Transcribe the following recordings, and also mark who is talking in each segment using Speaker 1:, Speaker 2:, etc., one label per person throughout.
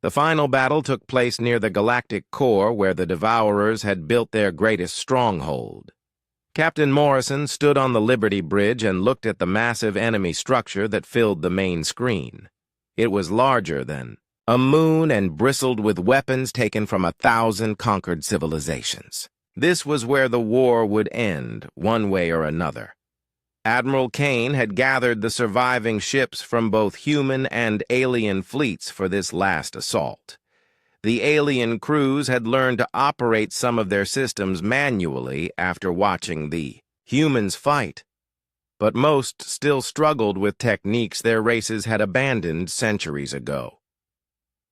Speaker 1: The final battle took place near the galactic core where the Devourers had built their greatest stronghold. Captain Morrison stood on the Liberty Bridge and looked at the massive enemy structure that filled the main screen. It was larger than a moon and bristled with weapons taken from 1,000 conquered civilizations. This was where the war would end, one way or another. Admiral Kane had gathered the surviving ships from both human and alien fleets for this last assault. The alien crews had learned to operate some of their systems manually after watching the humans fight, but most still struggled with techniques their races had abandoned centuries ago.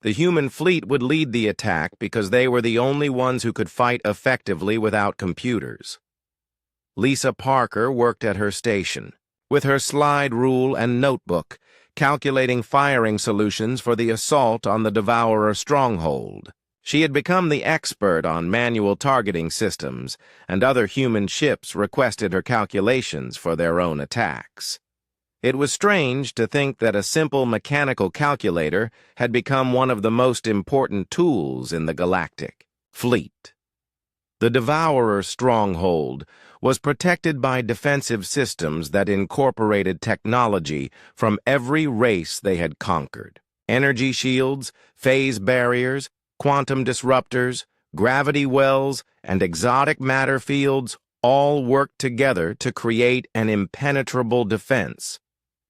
Speaker 1: The human fleet would lead the attack because they were the only ones who could fight effectively without computers. Lisa Parker worked at her station, with her slide rule and notebook, calculating firing solutions for the assault on the Devourer stronghold. She had become the expert on manual targeting systems, and other human ships requested her calculations for their own attacks. It was strange to think that a simple mechanical calculator had become one of the most important tools in the galactic fleet. The Devourer stronghold was protected by defensive systems that incorporated technology from every race they had conquered. Energy shields, phase barriers, quantum disruptors, gravity wells, and exotic matter fields all worked together to create an impenetrable defense.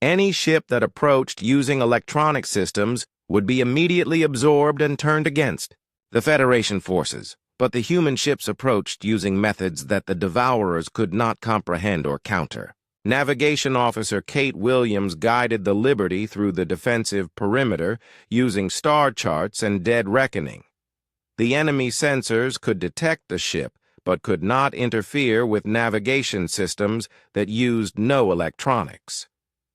Speaker 1: Any ship that approached using electronic systems would be immediately absorbed and turned against the Federation forces. But the human ships approached using methods that the Devourers could not comprehend or counter. Navigation Officer Kate Williams guided the Liberty through the defensive perimeter using star charts and dead reckoning. The enemy sensors could detect the ship, but could not interfere with navigation systems that used no electronics.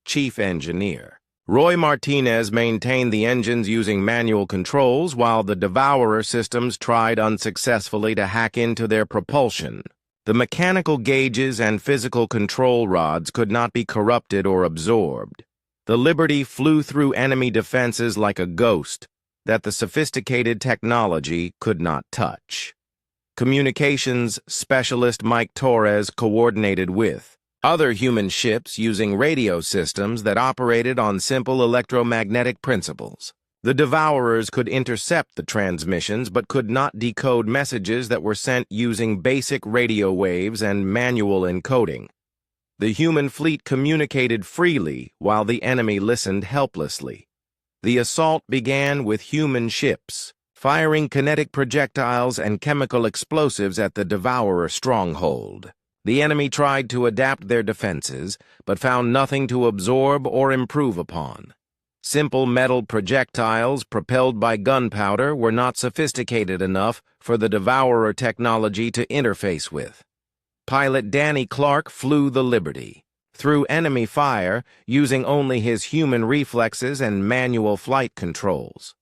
Speaker 1: Chief Engineer Roy Martinez maintained the engines using manual controls while the Devourer systems tried unsuccessfully to hack into their propulsion. The mechanical gauges and physical control rods could not be corrupted or absorbed. The Liberty flew through enemy defenses like a ghost that the sophisticated technology could not touch. Communications specialist Mike Torres coordinated with other human ships using radio systems that operated on simple electromagnetic principles. The Devourers could intercept the transmissions but could not decode messages that were sent using basic radio waves and manual encoding. The human fleet communicated freely while the enemy listened helplessly. The assault began with human ships, firing kinetic projectiles and chemical explosives at the Devourer stronghold. The enemy tried to adapt their defenses, but found nothing to absorb or improve upon. Simple metal projectiles propelled by gunpowder were not sophisticated enough for the Devourer technology to interface with. Pilot Danny Clark flew the Liberty, through enemy fire, using only his human reflexes and manual flight controls.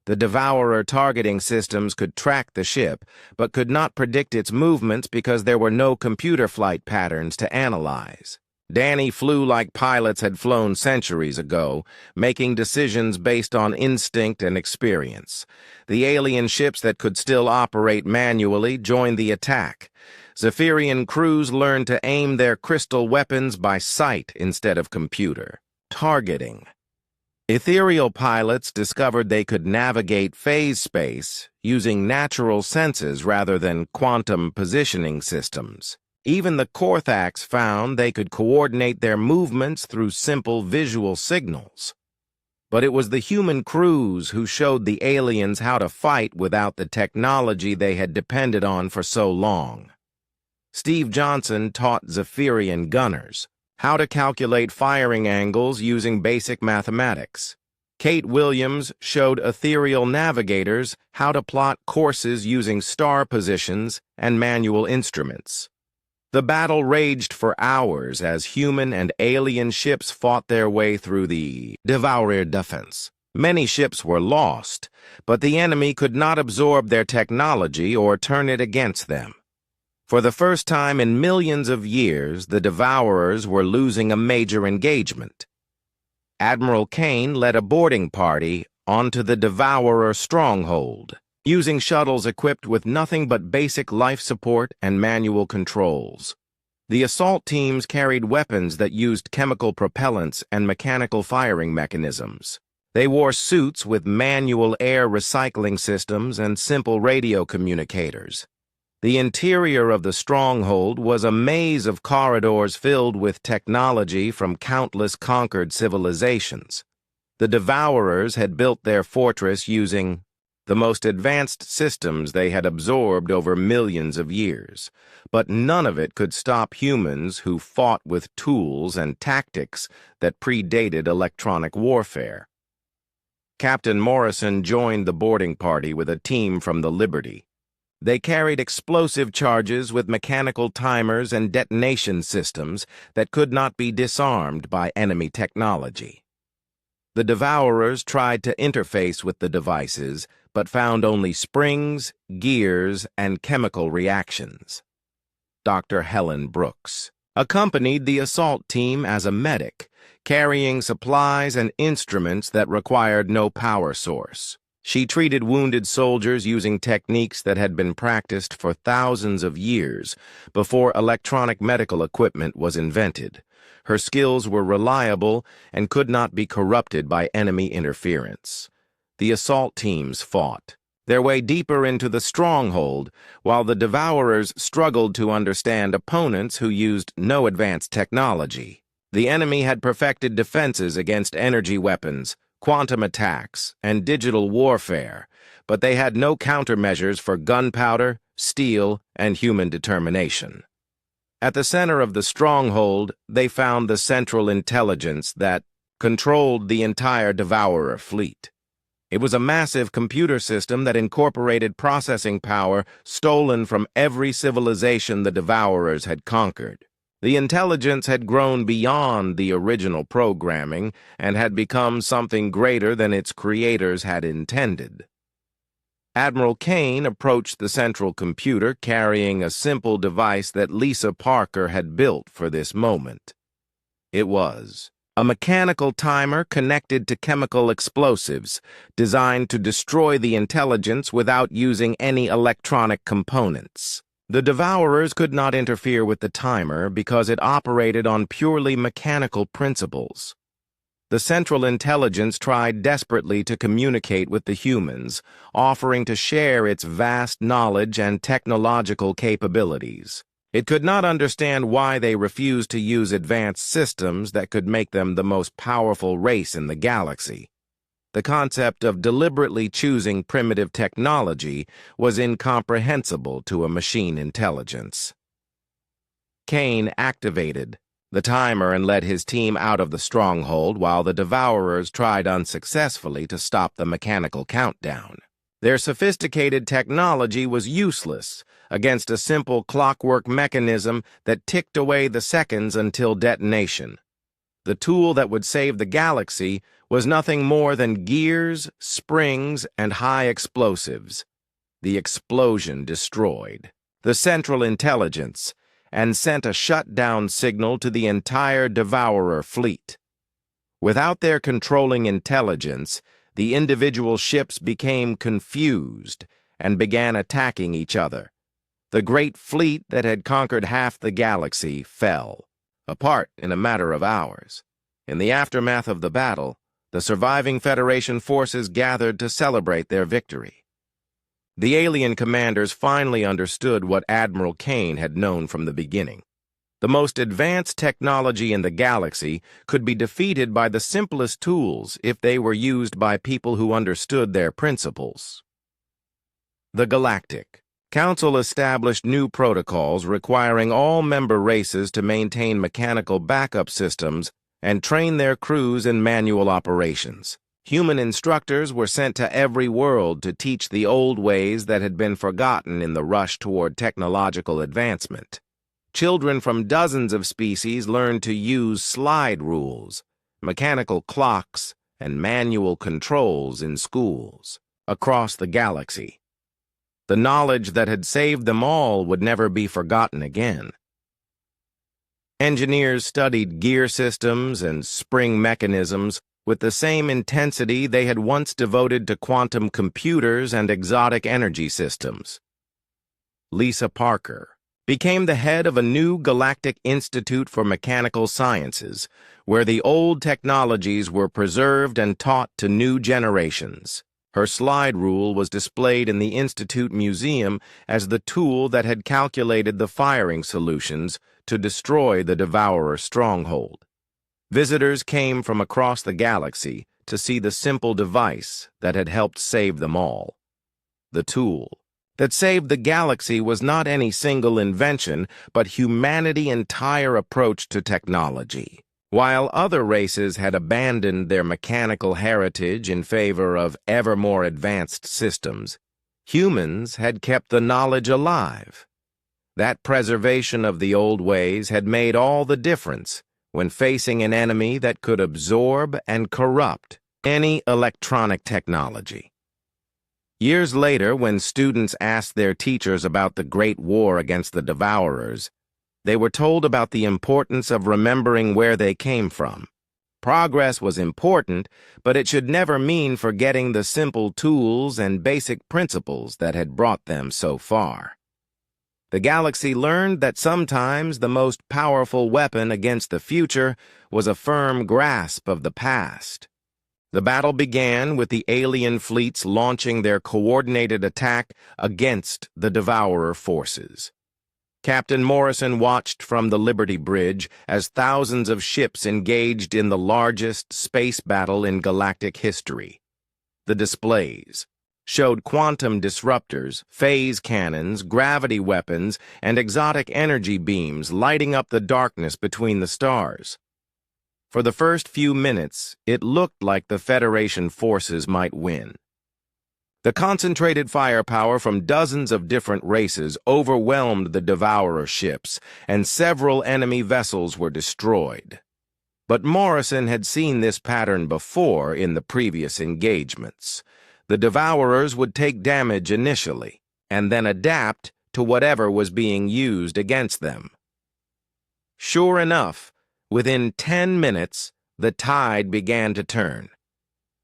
Speaker 1: The Devourer targeting systems could track the ship, but could not predict its movements because there were no computer flight patterns to analyze. Danny flew like pilots had flown centuries ago, making decisions based on instinct and experience. The alien ships that could still operate manually joined the attack. Zephyrian crews learned to aim their crystal weapons by sight instead of computer. Targeting. Ethereal pilots discovered they could navigate phase space using natural senses rather than quantum positioning systems. Even the Korthax found they could coordinate their movements through simple visual signals. But it was the human crews who showed the aliens how to fight without the technology they had depended on for so long. Steve Johnson taught Zephyrian gunners how to calculate firing angles using basic mathematics. Kate Williams showed ethereal navigators how to plot courses using star positions and manual instruments. The battle raged for hours as human and alien ships fought their way through the Devourer defense. Many ships were lost, but the enemy could not absorb their technology or turn it against them. For the first time in millions of years, the Devourers were losing a major engagement. Admiral Kane led a boarding party onto the Devourer stronghold, using shuttles equipped with nothing but basic life support and manual controls. The assault teams carried weapons that used chemical propellants and mechanical firing mechanisms. They wore suits with manual air recycling systems and simple radio communicators. The interior of the stronghold was a maze of corridors filled with technology from countless conquered civilizations. The Devourers had built their fortress using the most advanced systems they had absorbed over millions of years, but none of it could stop humans who fought with tools and tactics that predated electronic warfare. Captain Morrison joined the boarding party with a team from the Liberty. They carried explosive charges with mechanical timers and detonation systems that could not be disarmed by enemy technology. The Devourers tried to interface with the devices, but found only springs, gears, and chemical reactions. Dr. Helen Brooks accompanied the assault team as a medic, carrying supplies and instruments that required no power source. She treated wounded soldiers using techniques that had been practiced for thousands of years before electronic medical equipment was invented. Her skills were reliable and could not be corrupted by enemy interference. The assault teams fought their way deeper into the stronghold, while the Devourers struggled to understand opponents who used no advanced technology. The enemy had perfected defenses against energy weapons, quantum attacks, and digital warfare, but they had no countermeasures for gunpowder, steel, and human determination. At the center of the stronghold, they found the central intelligence that controlled the entire Devourer fleet. It was a massive computer system that incorporated processing power stolen from every civilization the Devourers had conquered. The intelligence had grown beyond the original programming and had become something greater than its creators had intended. Admiral Kane approached the central computer carrying a simple device that Lisa Parker had built for this moment. It was a mechanical timer connected to chemical explosives, designed to destroy the intelligence without using any electronic components. The Devourers could not interfere with the timer because it operated on purely mechanical principles. The Central Intelligence tried desperately to communicate with the humans, offering to share its vast knowledge and technological capabilities. It could not understand why they refused to use advanced systems that could make them the most powerful race in the galaxy. The concept of deliberately choosing primitive technology was incomprehensible to a machine intelligence. Kane activated the timer and led his team out of the stronghold while the Devourers tried unsuccessfully to stop the mechanical countdown. Their sophisticated technology was useless against a simple clockwork mechanism that ticked away the seconds until detonation. The tool that would save the galaxy was nothing more than gears, springs, and high explosives. The explosion destroyed the Central Intelligence and sent a shutdown signal to the entire Devourer fleet. Without their controlling intelligence, the individual ships became confused and began attacking each other. The great fleet that had conquered half the galaxy fell apart in a matter of hours. In the aftermath of the battle, the surviving Federation forces gathered to celebrate their victory. The alien commanders finally understood what Admiral Kane had known from the beginning. The most advanced technology in the galaxy could be defeated by the simplest tools if they were used by people who understood their principles. The Galactic Council established new protocols requiring all member races to maintain mechanical backup systems and train their crews in manual operations. Human instructors were sent to every world to teach the old ways that had been forgotten in the rush toward technological advancement. Children from dozens of species learned to use slide rules, mechanical clocks, and manual controls in schools across the galaxy. The knowledge that had saved them all would never be forgotten again. Engineers studied gear systems and spring mechanisms with the same intensity they had once devoted to quantum computers and exotic energy systems. Lisa Parker became the head of a new Galactic Institute for Mechanical Sciences, where the old technologies were preserved and taught to new generations. Her slide rule was displayed in the Institute Museum as the tool that had calculated the firing solutions to destroy the Devourer stronghold. Visitors came from across the galaxy to see the simple device that had helped save them all. The tool that saved the galaxy was not any single invention, but humanity's entire approach to technology. While other races had abandoned their mechanical heritage in favor of ever more advanced systems, humans had kept the knowledge alive. That preservation of the old ways had made all the difference when facing an enemy that could absorb and corrupt any electronic technology. Years later, when students asked their teachers about the Great War against the Devourers, they were told about the importance of remembering where they came from. Progress was important, but it should never mean forgetting the simple tools and basic principles that had brought them so far. The galaxy learned that sometimes the most powerful weapon against the future was a firm grasp of the past. The battle began with the alien fleets launching their coordinated attack against the Devourer forces. Captain Morrison watched from the Liberty Bridge as thousands of ships engaged in the largest space battle in galactic history. The displays showed quantum disruptors, phase cannons, gravity weapons, and exotic energy beams lighting up the darkness between the stars. For the first few minutes, it looked like the Federation forces might win. The concentrated firepower from dozens of different races overwhelmed the Devourer ships, and several enemy vessels were destroyed. But Morrison had seen this pattern before in the previous engagements. The Devourers would take damage initially, and then adapt to whatever was being used against them. Sure enough, within 10 minutes, the tide began to turn.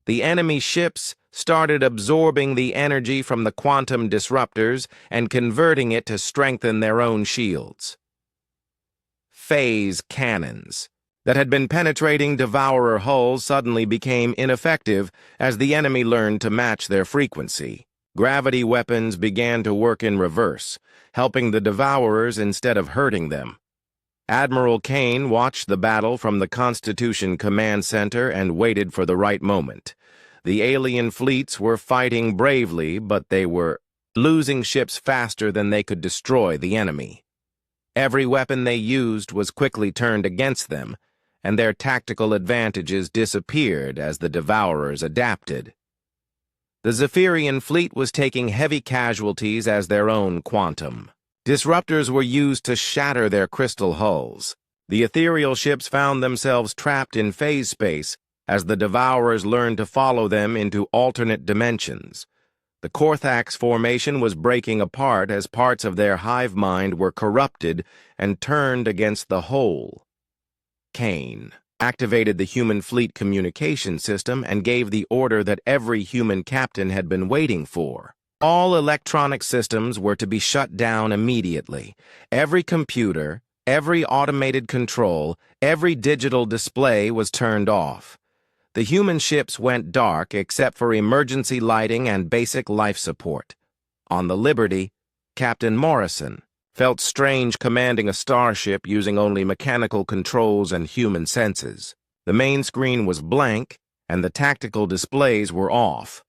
Speaker 1: The enemy ships started absorbing the energy from the quantum disruptors and converting it to strengthen their own shields. Phase cannons that had been penetrating Devourer hulls suddenly became ineffective as the enemy learned to match their frequency. Gravity weapons began to work in reverse, helping the Devourers instead of hurting them. Admiral Kane watched the battle from the Constitution Command Center and waited for the right moment. The alien fleets were fighting bravely, but they were losing ships faster than they could destroy the enemy. Every weapon they used was quickly turned against them, and their tactical advantages disappeared as the Devourers adapted. The Zephyrian fleet was taking heavy casualties as their own quantum disruptors were used to shatter their crystal hulls. The ethereal ships found themselves trapped in phase space as the Devourers learned to follow them into alternate dimensions. The Korthax formation was breaking apart as parts of their hive mind were corrupted and turned against the whole. Kane activated the human fleet communication system and gave the order that every human captain had been waiting for. All electronic systems were to be shut down immediately. Every computer, every automated control, every digital display was turned off. The human ships went dark except for emergency lighting and basic life support. On the Liberty, Captain Morrison felt strange commanding a starship using only mechanical controls and human senses. The main screen was blank, and the tactical displays were off.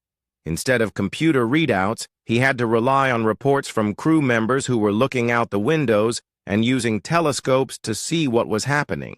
Speaker 1: Instead of computer readouts, he had to rely on reports from crew members who were looking out the windows and using telescopes to see what was happening.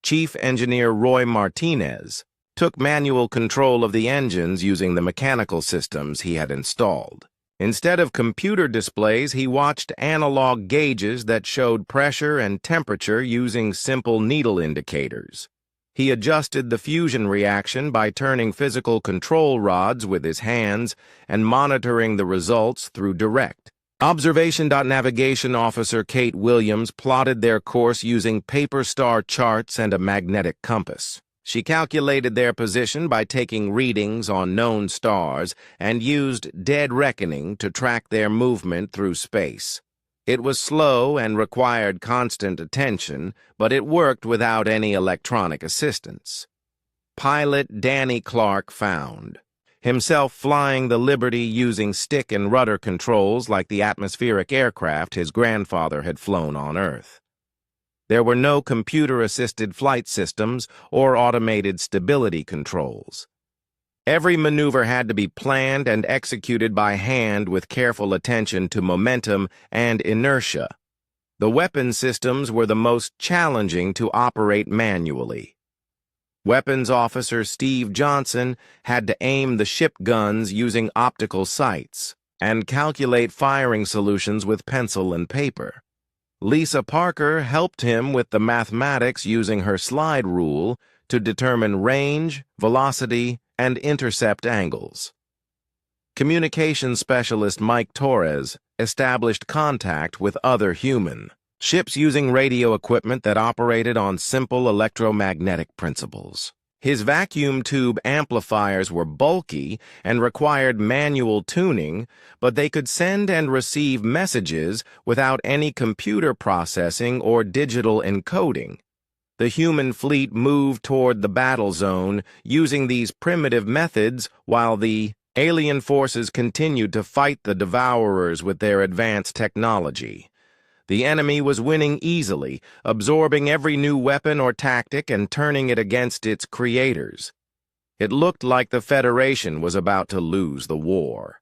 Speaker 1: Chief Engineer Roy Martinez took manual control of the engines using the mechanical systems he had installed. Instead of computer displays, he watched analog gauges that showed pressure and temperature using simple needle indicators. He adjusted the fusion reaction by turning physical control rods with his hands and monitoring the results through direct observation. Navigation Officer Kate Williams plotted their course using paper star charts and a magnetic compass. She calculated their position by taking readings on known stars and used dead reckoning to track their movement through space. It was slow and required constant attention, but it worked without any electronic assistance. Pilot Danny Clark found himself flying the Liberty using stick and rudder controls like the atmospheric aircraft his grandfather had flown on Earth. There were no computer-assisted flight systems or automated stability controls. Every maneuver had to be planned and executed by hand with careful attention to momentum and inertia. The weapon systems were the most challenging to operate manually. Weapons Officer Steve Johnson had to aim the ship guns using optical sights and calculate firing solutions with pencil and paper. Lisa Parker helped him with the mathematics using her slide rule to determine range, velocity, and intercept angles. Communications specialist Mike Torres established contact with other human ships using radio equipment that operated on simple electromagnetic principles. His vacuum tube amplifiers were bulky and required manual tuning, but they could send and receive messages without any computer processing or digital encoding. The human fleet moved toward the battle zone using these primitive methods while the alien forces continued to fight the Devourers with their advanced technology. The enemy was winning easily, absorbing every new weapon or tactic and turning it against its creators. It looked like the Federation was about to lose the war.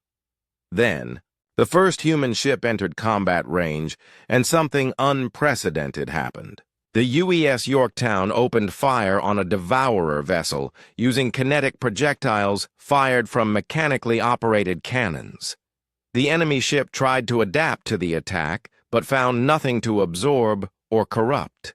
Speaker 1: Then, the first human ship entered combat range, and something unprecedented happened. The UES Yorktown opened fire on a Devourer vessel using kinetic projectiles fired from mechanically operated cannons. The enemy ship tried to adapt to the attack, but found nothing to absorb or corrupt.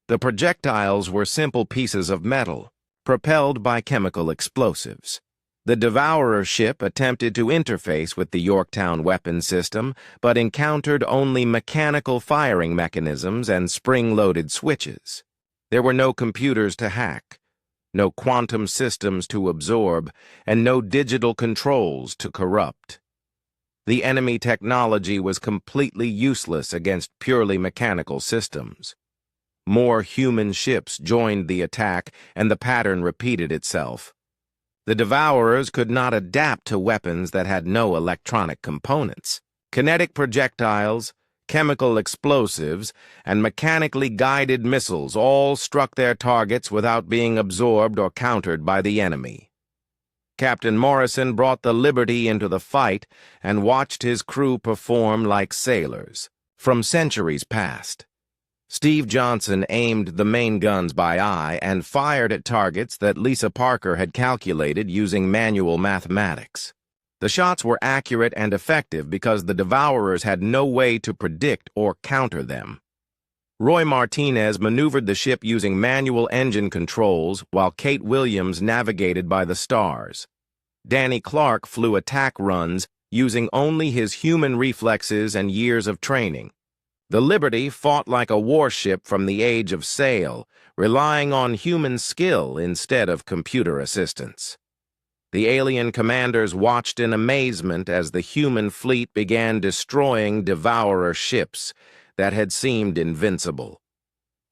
Speaker 1: The projectiles were simple pieces of metal, propelled by chemical explosives. The Devourer ship attempted to interface with the Yorktown weapon system, but encountered only mechanical firing mechanisms and spring-loaded switches. There were no computers to hack, no quantum systems to absorb, and no digital controls to corrupt. The enemy technology was completely useless against purely mechanical systems. More human ships joined the attack, and the pattern repeated itself. The Devourers could not adapt to weapons that had no electronic components. Kinetic projectiles, chemical explosives, and mechanically guided missiles all struck their targets without being absorbed or countered by the enemy. Captain Morrison brought the Liberty into the fight and watched his crew perform like sailors from centuries past. Steve Johnson aimed the main guns by eye and fired at targets that Lisa Parker had calculated using manual mathematics. The shots were accurate and effective because the Devourers had no way to predict or counter them. Roy Martinez maneuvered the ship using manual engine controls while Kate Williams navigated by the stars. Danny Clark flew attack runs using only his human reflexes and years of training. The Liberty fought like a warship from the age of sail, relying on human skill instead of computer assistance. The alien commanders watched in amazement as the human fleet began destroying Devourer ships that had seemed invincible.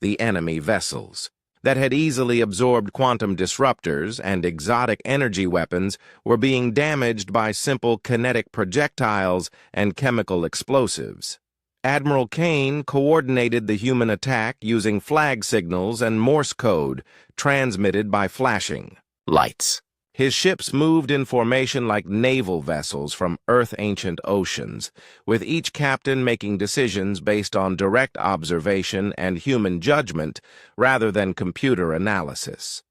Speaker 1: The enemy vessels, that had easily absorbed quantum disruptors and exotic energy weapons, were being damaged by simple kinetic projectiles and chemical explosives. Admiral Kane coordinated the human attack using flag signals and Morse code transmitted by flashing lights. His ships moved in formation like naval vessels from Earth-ancient oceans, with each captain making decisions based on direct observation and human judgment rather than computer analysis.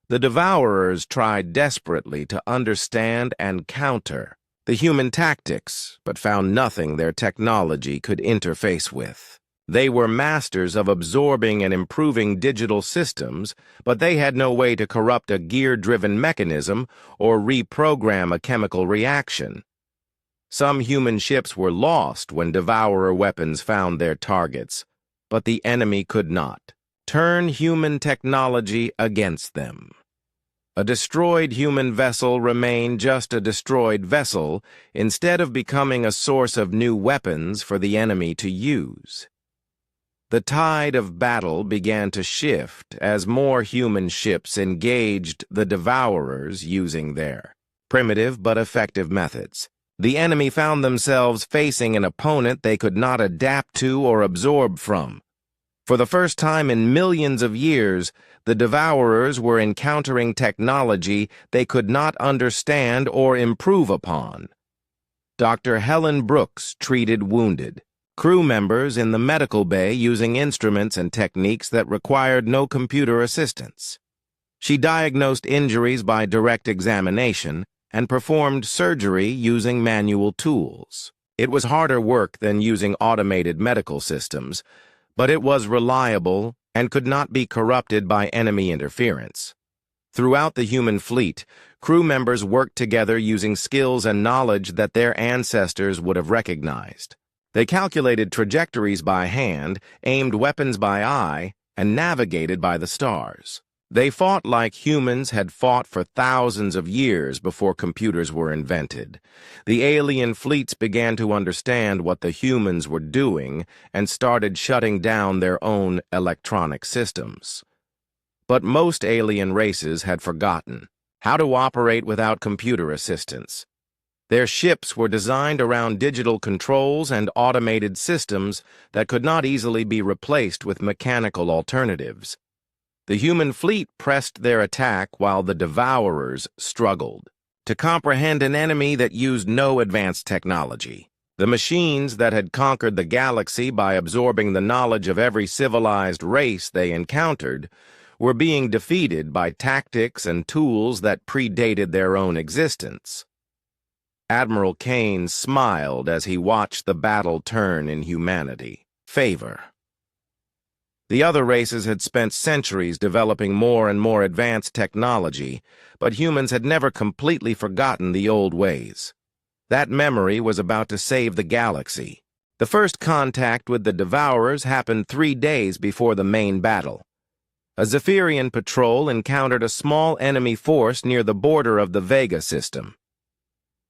Speaker 1: The Devourers tried desperately to understand and counter the human tactics, but found nothing their technology could interface with. They were masters of absorbing and improving digital systems, but they had no way to corrupt a gear-driven mechanism or reprogram a chemical reaction. Some human ships were lost when Devourer weapons found their targets, but the enemy could not. turn human technology against them. A destroyed human vessel remained just a destroyed vessel instead of becoming a source of new weapons for the enemy to use. The tide of battle began to shift as more human ships engaged the Devourers using their primitive but effective methods. The enemy found themselves facing an opponent they could not adapt to or absorb from. For the first time in millions of years, the Devourers were encountering technology they could not understand or improve upon. Dr. Helen Brooks treated wounded crew members in the medical bay using instruments and techniques that required no computer assistance. She diagnosed injuries by direct examination and performed surgery using manual tools. It was harder work than using automated medical systems, but it was reliable and could not be corrupted by enemy interference. Throughout the human fleet, crew members worked together using skills and knowledge that their ancestors would have recognized. They calculated trajectories by hand, aimed weapons by eye, and navigated by the stars. They fought like humans had fought for thousands of years before computers were invented. The alien fleets began to understand what the humans were doing and started shutting down their own electronic systems. But most alien races had forgotten how to operate without computer assistance. Their ships were designed around digital controls and automated systems that could not easily be replaced with mechanical alternatives. The human fleet pressed their attack while the Devourers struggled to comprehend an enemy that used no advanced technology. The machines that had conquered the galaxy by absorbing the knowledge of every civilized race they encountered were being defeated by tactics and tools that predated their own existence. Admiral Kane smiled as he watched the battle turn in humanity favor. The other races had spent centuries developing more and more advanced technology, but humans had never completely forgotten the old ways. That memory was about to save the galaxy. The first contact with the Devourers happened 3 days before the main battle. A Zephyrian patrol encountered a small enemy force near the border of the Vega system.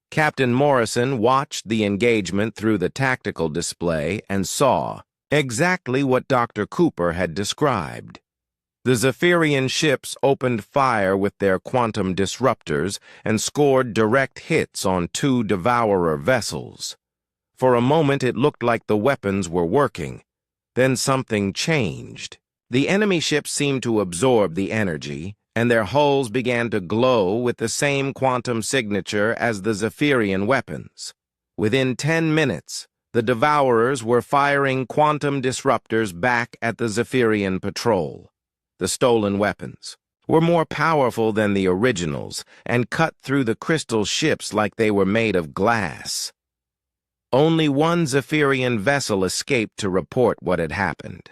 Speaker 1: Captain Morrison watched the engagement through the tactical display and saw exactly what Dr. Cooper had described. The Zephyrian ships opened fire with their quantum disruptors and scored direct hits on 2 Devourer vessels. For a moment it looked like the weapons were working. Then something changed. The enemy ships seemed to absorb the energy, and their hulls began to glow with the same quantum signature as the Zephyrian weapons. Within 10 minutes, the Devourers were firing quantum disruptors back at the Zephyrian patrol. The stolen weapons were more powerful than the originals and cut through the crystal ships like they were made of glass. Only one Zephyrian vessel escaped to report what had happened.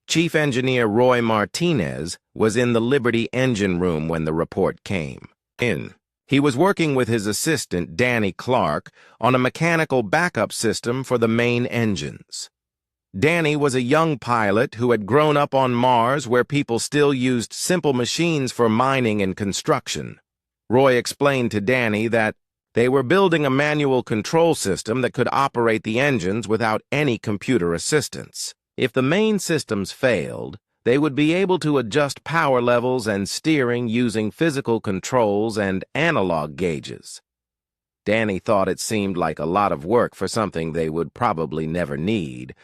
Speaker 1: Chief Engineer Roy Martinez was in the Liberty engine room when the report came in. He was working with his assistant, Danny Clark, on a mechanical backup system for the main engines. Danny was a young pilot who had grown up on Mars where people still used simple machines for mining and construction. Roy explained to Danny that they were building a manual control system that could operate the engines without any computer assistance. If the main systems failed, they would be able to adjust power levels and steering using physical controls and analog gauges. Danny thought it seemed like a lot of work for something they would probably never need,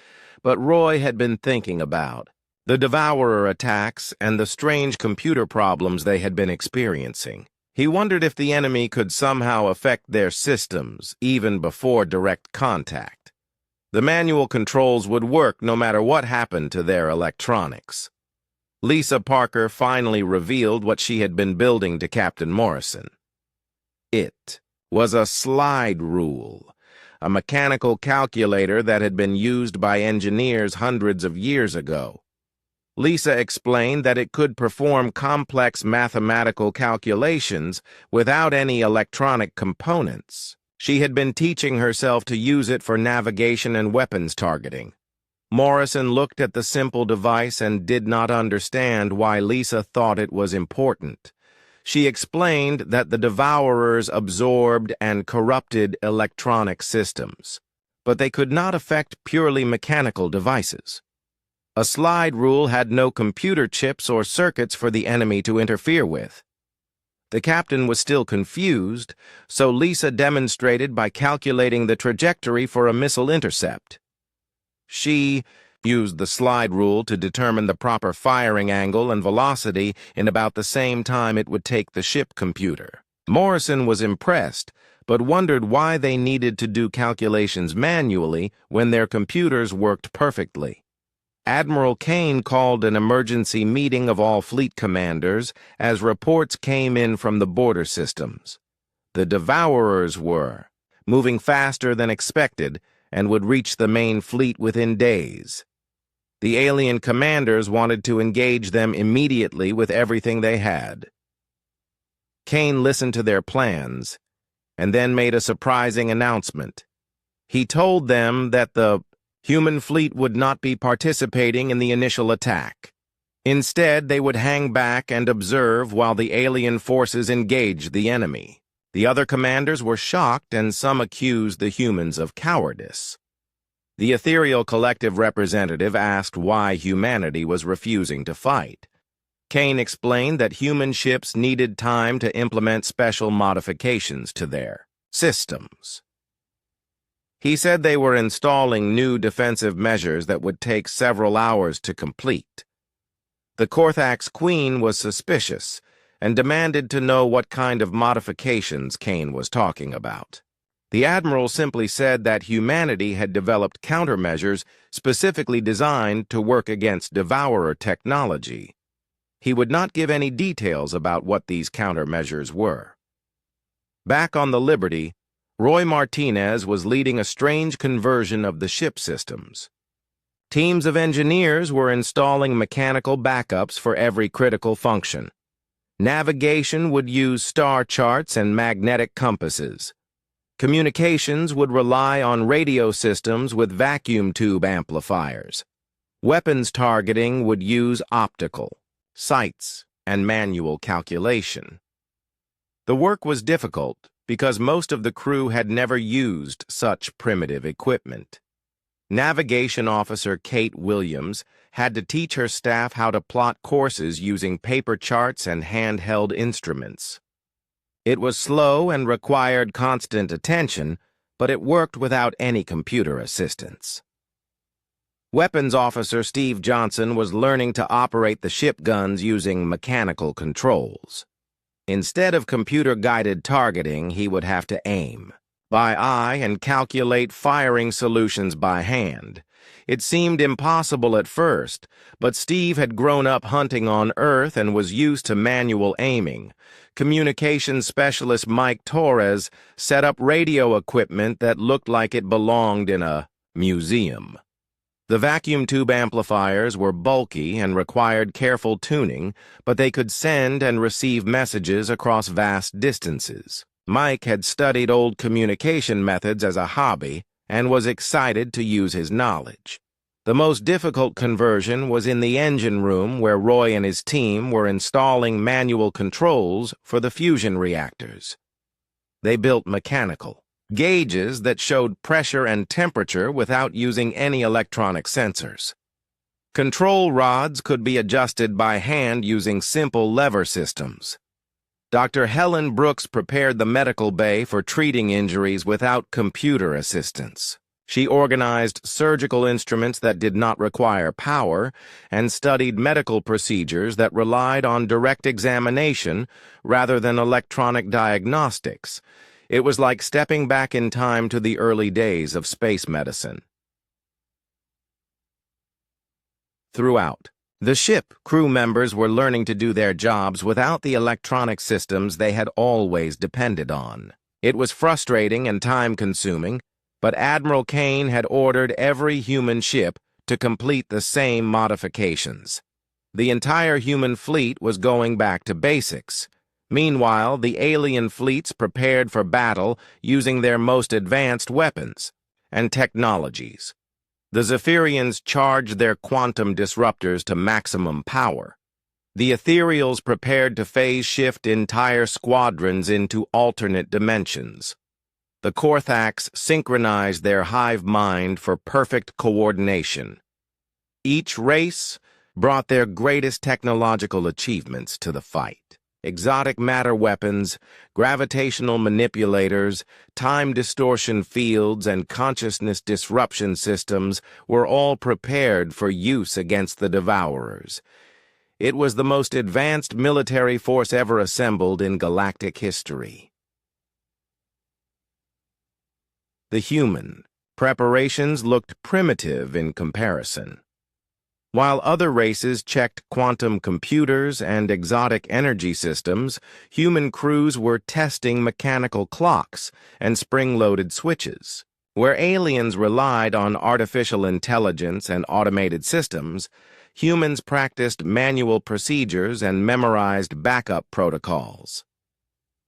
Speaker 1: but Roy had been thinking about the Devourer attacks and the strange computer problems they had been experiencing. He wondered if the enemy could somehow affect their systems, even before direct contact. The manual controls would work no matter what happened to their electronics. Lisa Parker finally revealed what she had been building to Captain Morrison. It was a slide rule, a mechanical calculator that had been used by engineers hundreds of years ago. Lisa explained that it could perform complex mathematical calculations without any electronic components. She had been teaching herself to use it for navigation and weapons targeting. Morrison looked at the simple device and did not understand why Lisa thought it was important. She explained that the devourers absorbed and corrupted electronic systems, but they could not affect purely mechanical devices. A slide rule had no computer chips or circuits for the enemy to interfere with. The captain was still confused, so Lisa demonstrated by calculating the trajectory for a missile intercept. She used the slide rule to determine the proper firing angle and velocity in about the same time it would take the ship computer. Morrison was impressed, but wondered why they needed to do calculations manually when their computers worked perfectly. Admiral Kane called an emergency meeting of all fleet commanders as reports came in from the border systems. The devourers were moving faster than expected and would reach the main fleet within days. The alien commanders wanted to engage them immediately with everything they had. Kane listened to their plans and then made a surprising announcement. He told them that the human fleet would not be participating in the initial attack. Instead, they would hang back and observe while the alien forces engaged the enemy. The other commanders were shocked, and some accused the humans of cowardice. The ethereal collective representative asked why humanity was refusing to fight. Kane explained that human ships needed time to implement special modifications to their systems. He said they were installing new defensive measures that would take several hours to complete. The Korthak's queen was suspicious and demanded to know what kind of modifications Kane was talking about. The admiral simply said that humanity had developed countermeasures specifically designed to work against devourer technology. He would not give any details about what these countermeasures were. Back on the Liberty, Roy Martinez was leading a strange conversion of the ship systems. Teams of engineers were installing mechanical backups for every critical function. Navigation would use star charts and magnetic compasses. Communications would rely on radio systems with vacuum tube amplifiers. Weapons targeting would use optical, sights, and manual calculation. The work was difficult because most of the crew had never used such primitive equipment. Navigation Officer Kate Williams had to teach her staff how to plot courses using paper charts and handheld instruments. It was slow and required constant attention, but it worked without any computer assistance. Weapons Officer Steve Johnson was learning to operate the ship guns using mechanical controls. Instead of computer-guided targeting, he would have to aim by eye and calculate firing solutions by hand. It seemed impossible at first, but Steve had grown up hunting on Earth and was used to manual aiming. Communications specialist Mike Torres set up radio equipment that looked like it belonged in a museum. The vacuum tube amplifiers were bulky and required careful tuning, but they could send and receive messages across vast distances. Mike had studied old communication methods as a hobby and was excited to use his knowledge. The most difficult conversion was in the engine room where Roy and his team were installing manual controls for the fusion reactors. They built mechanical gauges that showed pressure and temperature without using any electronic sensors. Control rods could be adjusted by hand using simple lever systems. Dr. Helen Brooks prepared the medical bay for treating injuries without computer assistance. She organized surgical instruments that did not require power and studied medical procedures that relied on direct examination rather than electronic diagnostics. It was like stepping back in time to the early days of space medicine. Throughout the ship, crew members were learning to do their jobs without the electronic systems they had always depended on. It was frustrating and time-consuming, but Admiral Kane had ordered every human ship to complete the same modifications. The entire human fleet was going back to basics. Meanwhile, the alien fleets prepared for battle using their most advanced weapons and technologies. The Zephyrians charged their quantum disruptors to maximum power. The Ethereals prepared to phase shift entire squadrons into alternate dimensions. The Korthax synchronized their hive mind for perfect coordination. Each race brought their greatest technological achievements to the fight. Exotic matter weapons, gravitational manipulators, time distortion fields, and consciousness disruption systems were all prepared for use against the Devourers. It was the most advanced military force ever assembled in galactic history. The human preparations looked primitive in comparison. While other races checked quantum computers and exotic energy systems, human crews were testing mechanical clocks and spring-loaded switches. Where aliens relied on artificial intelligence and automated systems, humans practiced manual procedures and memorized backup protocols.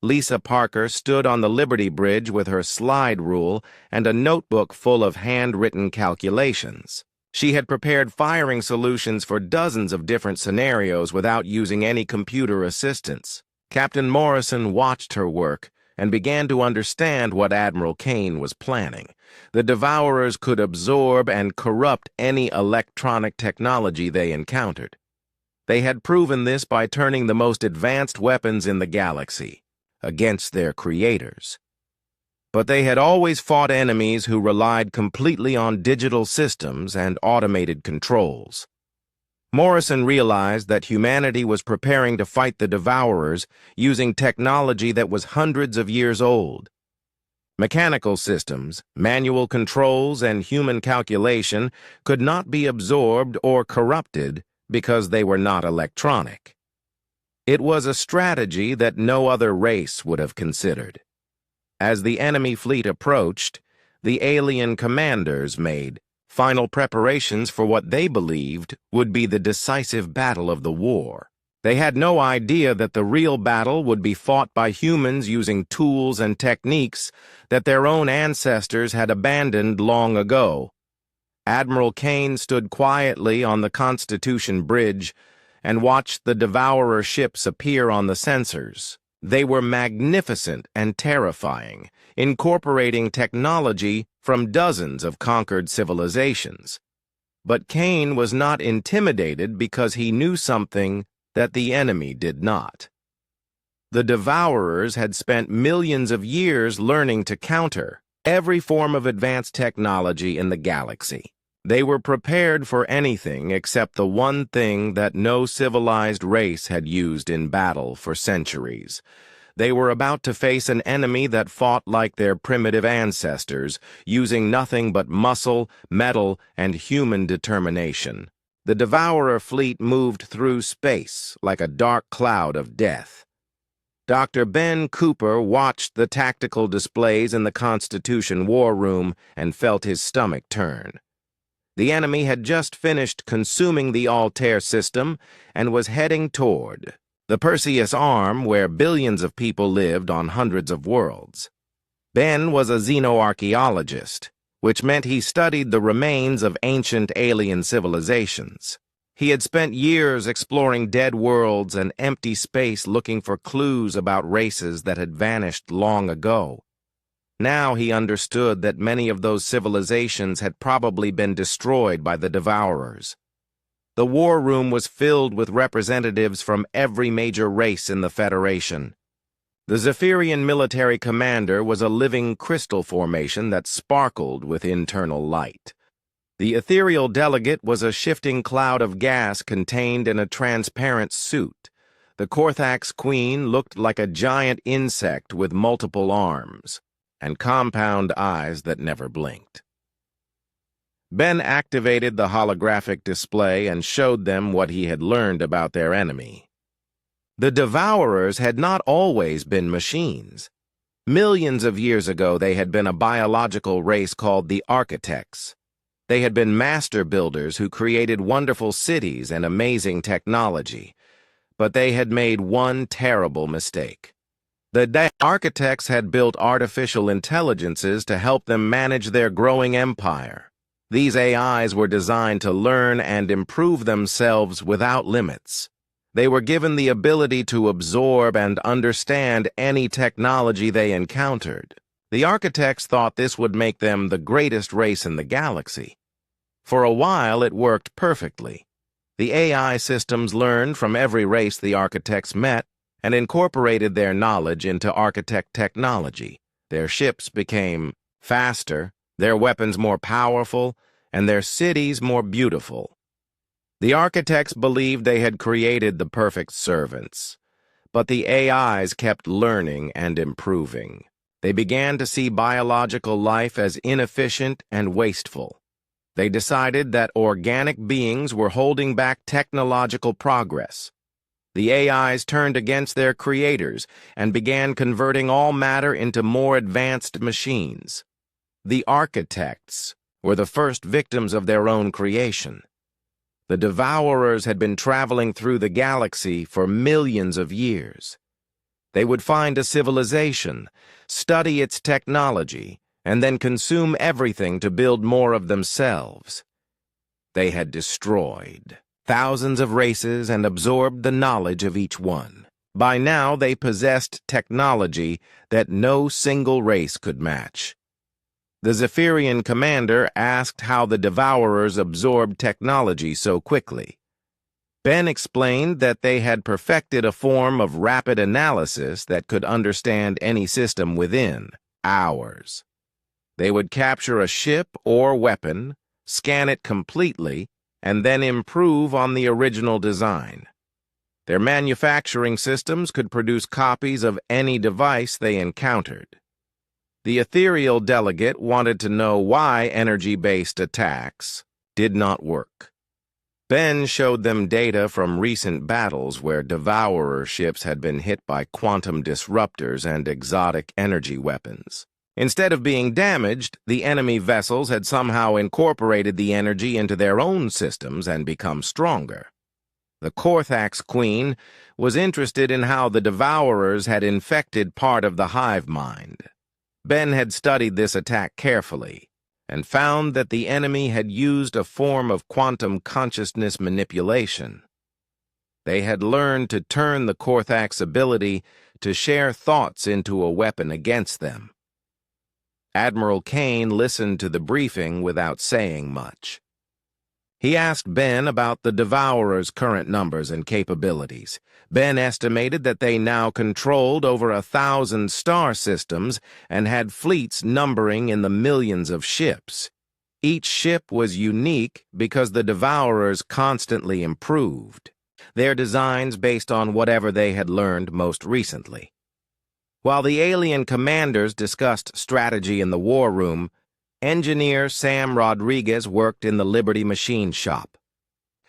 Speaker 1: Lisa Parker stood on the Liberty Bridge with her slide rule and a notebook full of handwritten calculations. She had prepared firing solutions for dozens of different scenarios without using any computer assistance. Captain Morrison watched her work and began to understand what Admiral Kane was planning. The Devourers could absorb and corrupt any electronic technology they encountered. They had proven this by turning the most advanced weapons in the galaxy against their creators. But they had always fought enemies who relied completely on digital systems and automated controls. Morrison realized that humanity was preparing to fight the Devourers using technology that was hundreds of years old. Mechanical systems, manual controls, and human calculation could not be absorbed or corrupted because they were not electronic. It was a strategy that no other race would have considered. As the enemy fleet approached, the alien commanders made final preparations for what they believed would be the decisive battle of the war. They had no idea that the real battle would be fought by humans using tools and techniques that their own ancestors had abandoned long ago. Admiral Kane stood quietly on the Constitution Bridge and watched the Devourer ships appear on the sensors. They were magnificent and terrifying, incorporating technology from dozens of conquered civilizations. But Kane was not intimidated because he knew something that the enemy did not. The Devourers had spent millions of years learning to counter every form of advanced technology in the galaxy. They were prepared for anything except the one thing that no civilized race had used in battle for centuries. They were about to face an enemy that fought like their primitive ancestors, using nothing but muscle, metal, and human determination. The Devourer fleet moved through space like a dark cloud of death. Dr. Ben Cooper watched the tactical displays in the Constitution War Room and felt his stomach turn. The enemy had just finished consuming the Altair system and was heading toward the Perseus Arm, where billions of people lived on hundreds of worlds. Ben was a xenoarchaeologist, which meant he studied the remains of ancient alien civilizations. He had spent years exploring dead worlds and empty space looking for clues about races that had vanished long ago. Now he understood that many of those civilizations had probably been destroyed by the Devourers. The war room was filled with representatives from every major race in the Federation. The Zephyrian military commander was a living crystal formation that sparkled with internal light. The ethereal delegate was a shifting cloud of gas contained in a transparent suit. The Korthax queen looked like a giant insect with multiple arms and compound eyes that never blinked. Ben activated the holographic display and showed them what he had learned about their enemy. The Devourers had not always been machines. Millions of years ago, they had been a biological race called the Architects. They had been master builders who created wonderful cities and amazing technology. But they had made one terrible mistake. The Architects had built artificial intelligences to help them manage their growing empire. These AIs were designed to learn and improve themselves without limits. They were given the ability to absorb and understand any technology they encountered. The architects thought this would make them the greatest race in the galaxy. For a while, it worked perfectly. The AI systems learned from every race the architects met and incorporated their knowledge into architect technology. Their ships became faster, their weapons more powerful, and their cities more beautiful. The architects believed they had created the perfect servants, but the AIs kept learning and improving. They began to see biological life as inefficient and wasteful. They decided that organic beings were holding back technological progress. The AIs turned against their creators and began converting all matter into more advanced machines. The architects were the first victims of their own creation. The devourers had been traveling through the galaxy for millions of years. They would find a civilization, study its technology, and then consume everything to build more of themselves. They had destroyed thousands of races and absorbed the knowledge of each one. By now, they possessed technology that no single race could match. The Zephyrian commander asked how the Devourers absorbed technology so quickly. Ben explained that they had perfected a form of rapid analysis that could understand any system within hours. They would capture a ship or weapon, scan it completely, and then improve on the original design. Their manufacturing systems could produce copies of any device they encountered. The ethereal delegate wanted to know why energy-based attacks did not work. Ben showed them data from recent battles where Devourer ships had been hit by quantum disruptors and exotic energy weapons. Instead of being damaged, the enemy vessels had somehow incorporated the energy into their own systems and become stronger. The Korthax Queen was interested in how the Devourers had infected part of the hive mind. Ben had studied this attack carefully and found that the enemy had used a form of quantum consciousness manipulation. They had learned to turn the Korthax ability to share thoughts into a weapon against them. Admiral Kane listened to the briefing without saying much. He asked Ben about the Devourers' current numbers and capabilities. Ben estimated that they now controlled over 1,000 star systems and had fleets numbering in the millions of ships. Each ship was unique because the Devourers constantly improved, their designs based on whatever they had learned most recently. While the alien commanders discussed strategy in the war room, engineer Sam Rodriguez worked in the Liberty machine shop.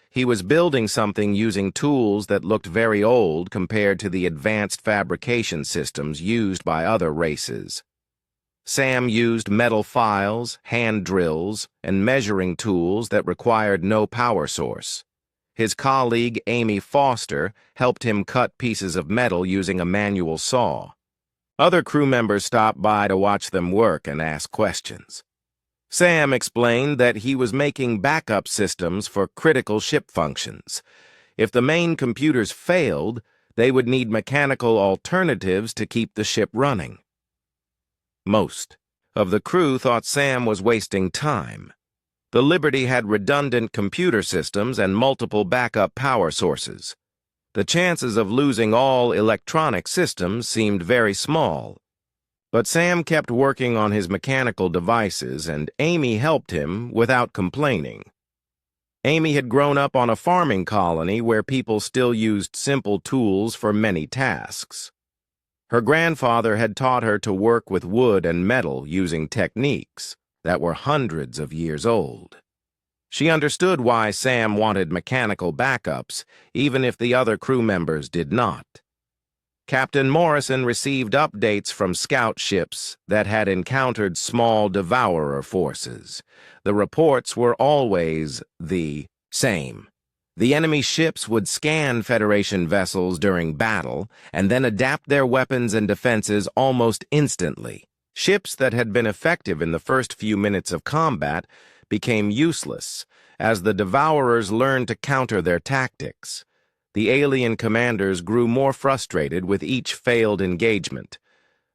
Speaker 1: He was building something using tools that looked very old compared to the advanced fabrication systems used by other races. Sam used metal files, hand drills, and measuring tools that required no power source. His colleague, Amy Foster, helped him cut pieces of metal using a manual saw. Other crew members stopped by to watch them work and ask questions. Sam explained that he was making backup systems for critical ship functions. If the main computers failed, they would need mechanical alternatives to keep the ship running. Most of the crew thought Sam was wasting time. The Liberty had redundant computer systems and multiple backup power sources. The chances of losing all electronic systems seemed very small. But Sam kept working on his mechanical devices, and Amy helped him without complaining. Amy had grown up on a farming colony where people still used simple tools for many tasks. Her grandfather had taught her to work with wood and metal using techniques that were hundreds of years old. She understood why Sam wanted mechanical backups, even if the other crew members did not. Captain Morrison received updates from scout ships that had encountered small devourer forces. The reports were always the same. The enemy ships would scan Federation vessels during battle and then adapt their weapons and defenses almost instantly. Ships that had been effective in the first few minutes of combat became useless as the Devourers learned to counter their tactics. The alien commanders grew more frustrated with each failed engagement.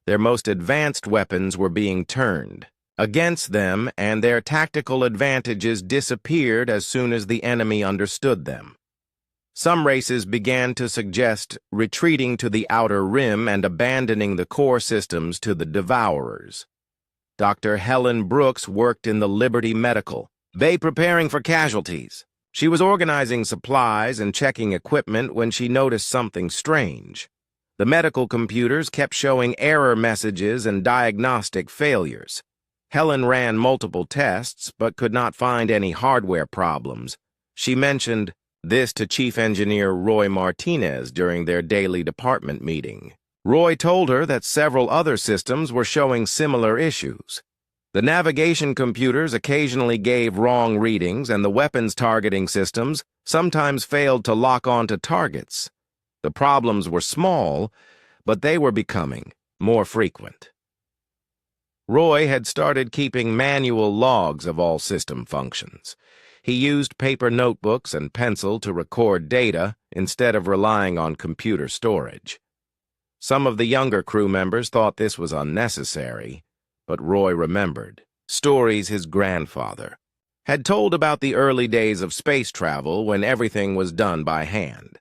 Speaker 1: Their most advanced weapons were being turned against them, and their tactical advantages disappeared as soon as the enemy understood them. Some races began to suggest retreating to the outer rim and abandoning the core systems to the Devourers. Dr. Helen Brooks worked in the Liberty Medical Bay preparing for casualties. She was organizing supplies and checking equipment when she noticed something strange. The medical computers kept showing error messages and diagnostic failures. Helen ran multiple tests but could not find any hardware problems. She mentioned this to Chief Engineer Roy Martinez during their daily department meeting. Roy told her that several other systems were showing similar issues. The navigation computers occasionally gave wrong readings, and the weapons targeting systems sometimes failed to lock onto targets. The problems were small, but they were becoming more frequent. Roy had started keeping manual logs of all system functions. He used paper notebooks and pencil to record data instead of relying on computer storage. Some of the younger crew members thought this was unnecessary, but Roy remembered stories his grandfather had told about the early days of space travel when everything was done by hand.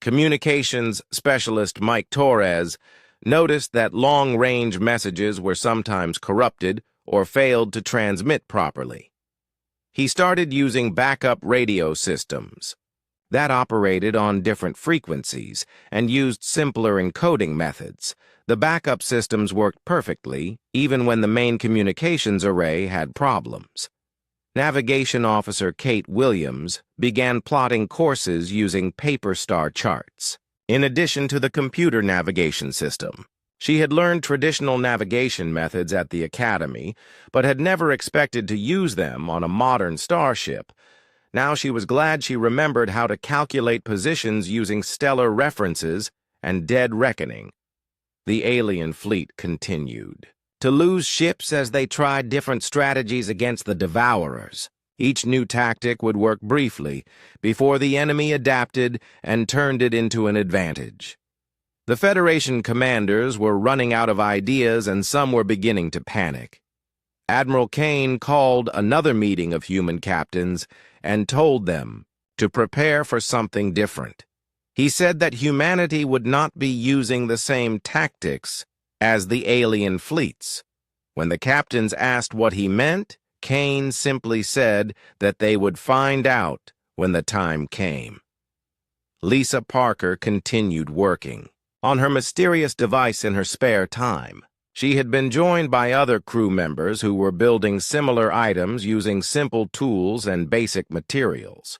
Speaker 1: Communications specialist Mike Torres noticed that long-range messages were sometimes corrupted or failed to transmit properly. He started using backup radio systems that operated on different frequencies and used simpler encoding methods. The backup systems worked perfectly, even when the main communications array had problems. Navigation Officer Kate Williams began plotting courses using paper star charts, in addition to the computer navigation system. She had learned traditional navigation methods at the Academy, but had never expected to use them on a modern starship. Now she was glad she remembered how to calculate positions using stellar references and dead reckoning. The alien fleet continued to lose ships as they tried different strategies against the Devourers. Each new tactic would work briefly before the enemy adapted and turned it into an advantage. The Federation commanders were running out of ideas, and some were beginning to panic. Admiral Kane called another meeting of human captains and told them to prepare for something different. He said that humanity would not be using the same tactics as the alien fleets. When the captains asked what he meant, Kane simply said that they would find out when the time came. Lisa Parker continued working on her mysterious device in her spare time. She had been joined by other crew members who were building similar items using simple tools and basic materials.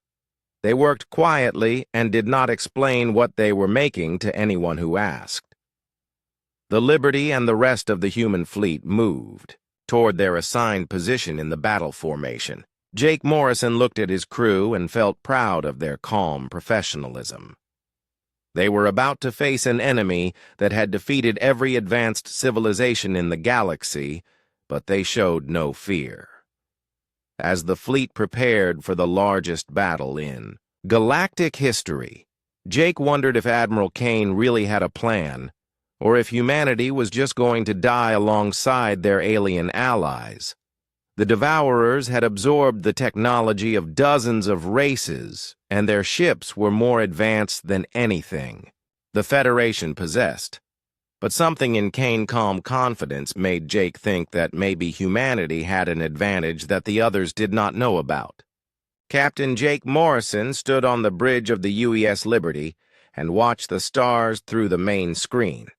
Speaker 1: They worked quietly and did not explain what they were making to anyone who asked. The Liberty and the rest of the human fleet moved toward their assigned position in the battle formation. Jake Morrison looked at his crew and felt proud of their calm professionalism. They were about to face an enemy that had defeated every advanced civilization in the galaxy, but they showed no fear. As the fleet prepared for the largest battle in galactic history, Jake wondered if Admiral Kane really had a plan, or if humanity was just going to die alongside their alien allies. The Devourers had absorbed the technology of dozens of races, and their ships were more advanced than anything the Federation possessed. But something in Kane's calm confidence made Jake think that maybe humanity had an advantage that the others did not know about. Captain Jake Morrison stood on the bridge of the UES Liberty and watched the stars through the main screen.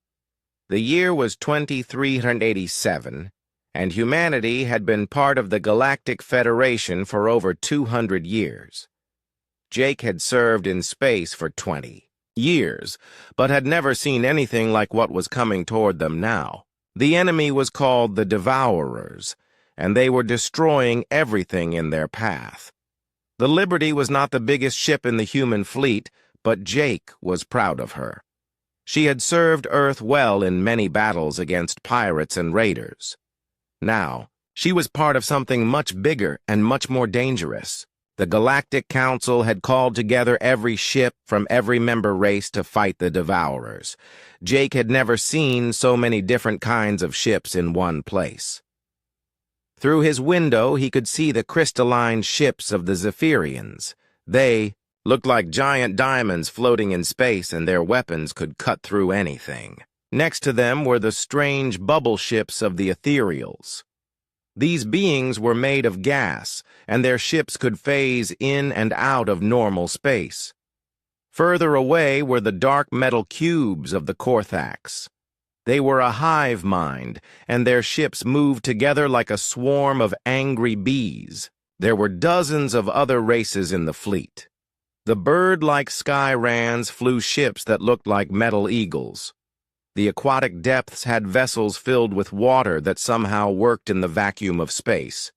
Speaker 1: The year was 2387, and humanity had been part of the Galactic Federation for over 200 years. Jake had served in space for 20 years, but had never seen anything like what was coming toward them now. The enemy was called the Devourers, and they were destroying everything in their path. The Liberty was not the biggest ship in the human fleet, but Jake was proud of her. She had served Earth well in many battles against pirates and raiders. Now, She was part of something much bigger and much more dangerous. The Galactic Council had called together every ship from every member race to fight the Devourers. Jake had never seen so many different kinds of ships in one place. Through his window, he could see the crystalline ships of the Zephyrians. They looked like giant diamonds floating in space, and their weapons could cut through anything. Next to them were the strange bubble ships of the Ethereals. These beings were made of gas, and their ships could phase in and out of normal space. Further away were the dark metal cubes of the Korthax. They were a hive mind, and their ships moved together like a swarm of angry bees. There were dozens of other races in the fleet. The bird-like Skyrans flew ships that looked like metal eagles. The aquatic depths had vessels filled with water that somehow worked in the vacuum of space.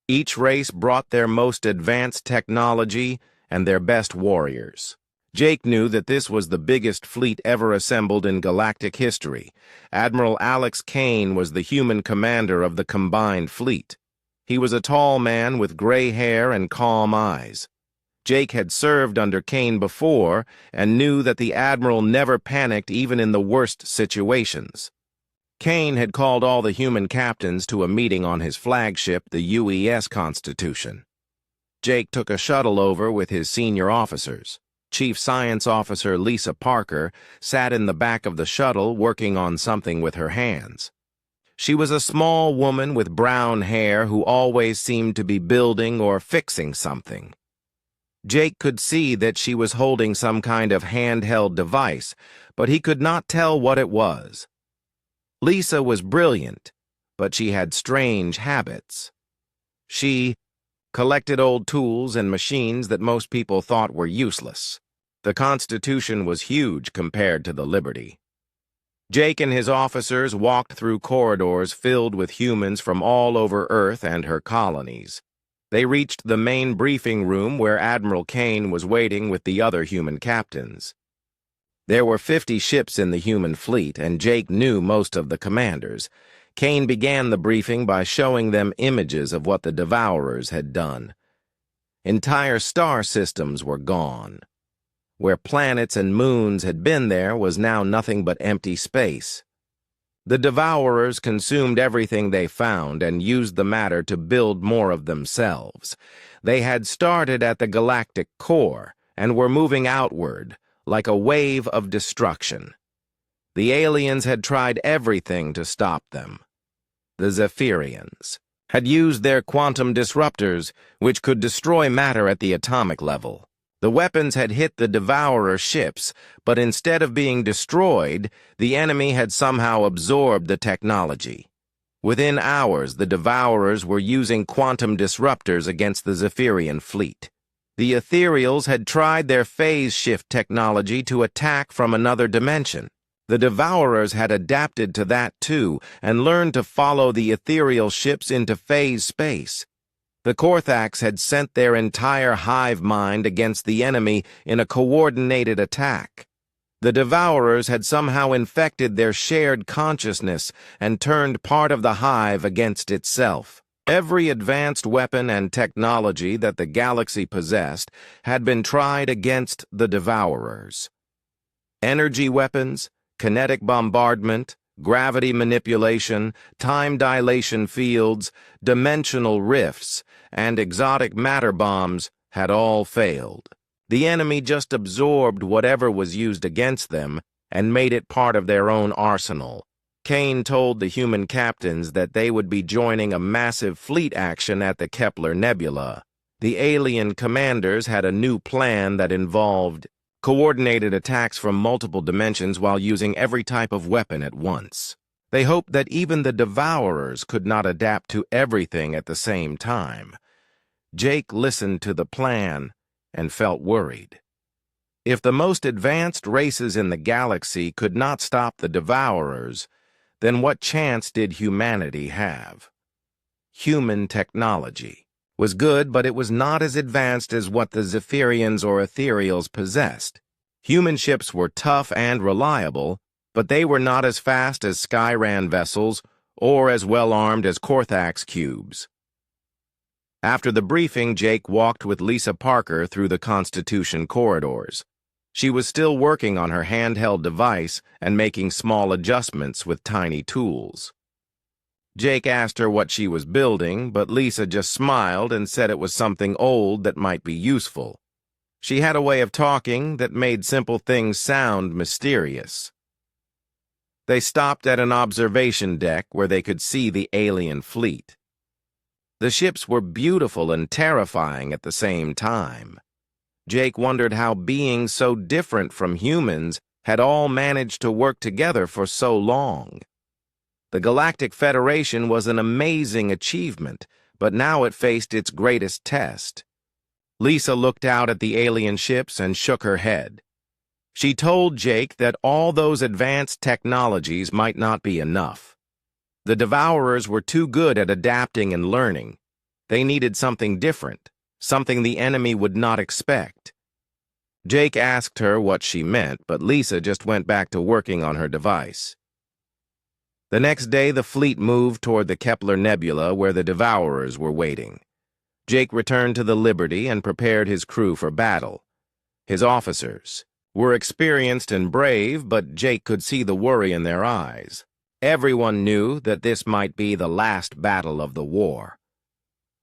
Speaker 1: Each race brought their most advanced technology and their best warriors. Jake knew that this was the biggest fleet ever assembled in galactic history. Admiral Alex Kane was the human commander of the combined fleet. He was a tall man with gray hair and calm eyes. Jake had served under Kane before and knew that the Admiral never panicked even in the worst situations. Kane had called all the human captains to a meeting on his flagship, the UES Constitution. Jake took a shuttle over with his senior officers. Chief Science Officer Lisa Parker sat in the back of the shuttle working on something with her hands. She was a small woman with brown hair who always seemed to be building or fixing something. Jake could see that she was holding some kind of handheld device, but he could not tell what it was. Lisa was brilliant, but she had strange habits. She collected old tools and machines that most people thought were useless. The Constitution was huge compared to the Liberty. Jake and his officers walked through corridors filled with humans from all over Earth and her colonies. They reached the main briefing room where Admiral Kane was waiting with the other human captains. There were 50 ships in the human fleet, and Jake knew most of the commanders. Kane began the briefing by showing them images of what the Devourers had done. Entire star systems were gone. Where planets and moons had been there was now nothing but empty space. The Devourers consumed everything they found and used the matter to build more of themselves. They had started at the galactic core and were moving outward, like a wave of destruction. The aliens had tried everything to stop them. The Zephyrians had used their quantum disruptors, which could destroy matter at the atomic level. The weapons had hit the Devourer ships, but instead of being destroyed, the enemy had somehow absorbed the technology. Within hours, the Devourers were using quantum disruptors against the Zephyrian fleet. The Ethereals had tried their phase shift technology to attack from another dimension. The Devourers had adapted to that too and learned to follow the ethereal ships into phase space. The Korthax had sent their entire hive mind against the enemy in a coordinated attack. The Devourers had somehow infected their shared consciousness and turned part of the hive against itself. Every advanced weapon and technology that the galaxy possessed had been tried against the Devourers. Energy weapons, kinetic bombardment, gravity manipulation, time dilation fields, dimensional rifts, and exotic matter bombs had all failed. The enemy just absorbed whatever was used against them and made it part of their own arsenal. Kane told the human captains that they would be joining a massive fleet action at the Kepler Nebula. The alien commanders had a new plan that involved coordinated attacks from multiple dimensions while using every type of weapon at once. They hoped that even the Devourers could not adapt to everything at the same time. Jake listened to the plan and felt worried. If the most advanced races in the galaxy could not stop the Devourers, then what chance did humanity have? Human technology was good, but it was not as advanced as what the Zephyrians or Ethereals possessed. Human ships were tough and reliable, but they were not as fast as Skyran vessels or as well-armed as Korthax cubes. After the briefing, Jake walked with Lisa Parker through the Constitution corridors. She was still working on her handheld device and making small adjustments with tiny tools. Jake asked her what she was building, but Lisa just smiled and said it was something old that might be useful. She had a way of talking that made simple things sound mysterious. They stopped at an observation deck where they could see the alien fleet. The ships were beautiful and terrifying at the same time. Jake wondered how beings so different from humans had all managed to work together for so long. The Galactic Federation was an amazing achievement, but now it faced its greatest test. Lisa looked out at the alien ships and shook her head. She told Jake that all those advanced technologies might not be enough. The Devourers were too good at adapting and learning. They needed something different, something the enemy would not expect. Jake asked her what she meant, but Lisa just went back to working on her device. The next day, the fleet moved toward the Kepler Nebula where the Devourers were waiting. Jake returned to the Liberty and prepared his crew for battle. His officers were experienced and brave, but Jake could see the worry in their eyes. Everyone knew that this might be the last battle of the war.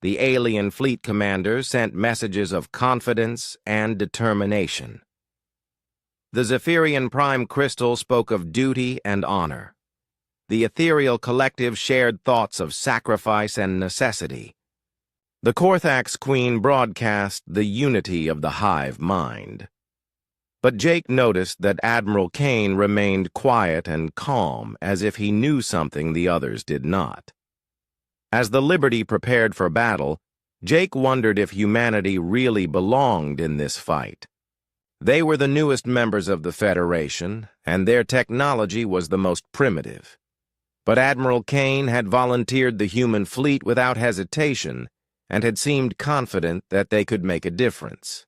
Speaker 1: The alien fleet commanders sent messages of confidence and determination. The Zephyrian Prime Crystal spoke of duty and honor. The ethereal collective shared thoughts of sacrifice and necessity. The Korthax Queen broadcast the unity of the hive mind. But Jake noticed that Admiral Kane remained quiet and calm, as if he knew something the others did not. As the Liberty prepared for battle, Jake wondered if humanity really belonged in this fight. They were the newest members of the Federation, and their technology was the most primitive. But Admiral Kane had volunteered the human fleet without hesitation and had seemed confident that they could make a difference.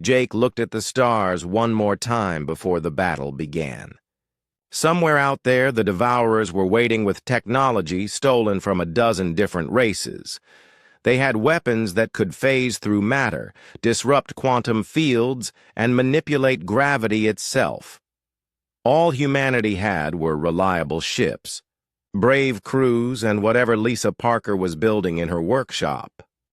Speaker 1: Jake looked at the stars one more time before the battle began. Somewhere out there, the Devourers were waiting with technology stolen from a dozen different races. They had weapons that could phase through matter, disrupt quantum fields, and manipulate gravity itself. All humanity had were reliable ships, brave crews, and whatever Lisa Parker was building in her workshop.